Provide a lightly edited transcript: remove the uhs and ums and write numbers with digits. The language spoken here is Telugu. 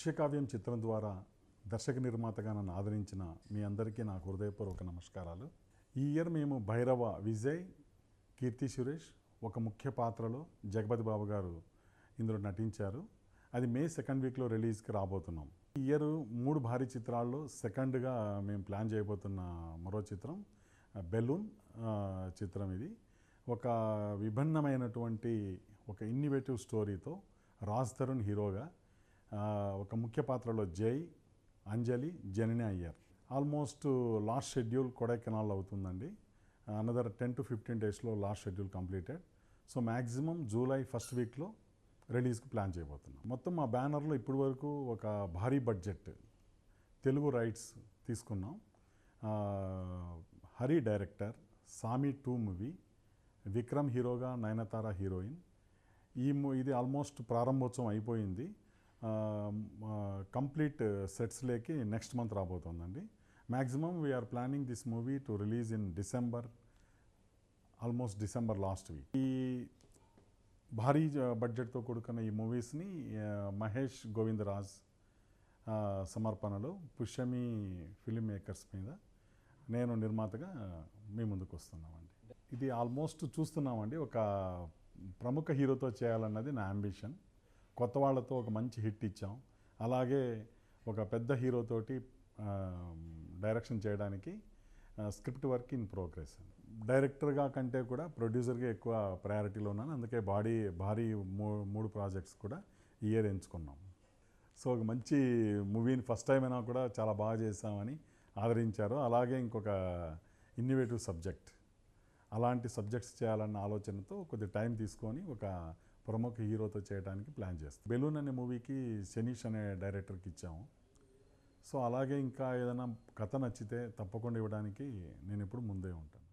దృశ్యకావ్యం చిత్రం ద్వారా దర్శక నిర్మాతగా నన్ను ఆదరించిన మీ అందరికీ నా హృదయపూర్వక నమస్కారాలు. ఈ ఇయర్ మేము భైరవ విజయ్, కీర్తి సురేష్ ఒక ముఖ్య పాత్రలో జగపతి బాబు గారు ఇందులో నటించారు. అది మే 2nd వీక్లో రిలీజ్కి రాబోతున్నాం. ఈ ఇయర్ 3 భారీ చిత్రాల్లో సెకండ్గా మేము ప్లాన్ చేయబోతున్న మరో చిత్రం బెలూన్ చిత్రం. ఇది ఒక విభిన్నమైనటువంటి ఒక ఇన్నోవేటివ్ స్టోరీతో రాజ్ తరుణ్ హీరోగా, ఒక ముఖ్య పాత్రలో Jai, Anjali, Janani Iyer. Almost last schedule Kodaikanal అవుతుందండి. అనదర్ 10 to 15 డేస్లో last schedule completed. So maximum July 1st వీక్లో రిలీజ్కి ప్లాన్ చేయబోతున్నాం. మొత్తం మా బ్యానర్లో ఇప్పటి వరకు ఒక భారీ బడ్జెట్ తెలుగు రైట్స్ తీసుకున్నాం. హరి డైరెక్టర్, సామి 2 మూవీ, విక్రమ్ హీరోగా, నయనతార హీరోయిన్. ఇది ఆల్మోస్ట్ ప్రారంభోత్సవం అయిపోయింది. కంప్లీట్ సెట్స్లోకి నెక్స్ట్ మంత్ రాబోతుందండి. Maximum we are planning this movie to release in December, almost December last week. ఈ భారీ బడ్జెట్తో కూడుకున్న ఈ మూవీస్ని మహేష్ గోవిందరాజ్ సమర్పణలో పుష్యమి ఫిలిం మేకర్స్ మీద నేను నిర్మాతగా మీ ముందుకు వస్తున్నామండి. ఇది ఆల్మోస్ట్ చూస్తున్నామండి, ఒక ప్రముఖ హీరోతో చేయాలన్నది నా అంబిషన్. కొత్త వాళ్ళతో ఒక మంచి హిట్ ఇచ్చాం. అలాగే ఒక పెద్ద హీరోతోటి డైరెక్షన్ చేయడానికి స్క్రిప్ట్ వర్క్ ఇన్ ప్రోగ్రెస్. డైరెక్టర్గా కంటే కూడా ప్రొడ్యూసర్గా ఎక్కువ ప్రయారిటీలో ఉన్నాను. అందుకే భారీ 3 ప్రాజెక్ట్స్ కూడా ఈ ఇయర్ ఎంచుకున్నాం. సో ఒక మంచి మూవీని ఫస్ట్ టైం అయినా కూడా చాలా బాగా చేసామని ఆదరించారు. అలాగే ఇంకొక ఇన్నోవేటివ్ సబ్జెక్ట్, అలాంటి సబ్జెక్ట్స్ చేయాలన్న ఆలోచనతో కొద్ది టైం తీసుకొని ఒక ప్రముఖ హీరోతో చేయడానికి ప్లాన్ చేస్తాం. బెలూన్ అనే మూవీకి శనీష్ అనే డైరెక్టర్కి ఇచ్చాము. సో అలాగే ఇంకా ఏదైనా కథ నచ్చితే తప్పకుండా ఇవ్వడానికి నేను ఎప్పుడు ముందే ఉంటాను.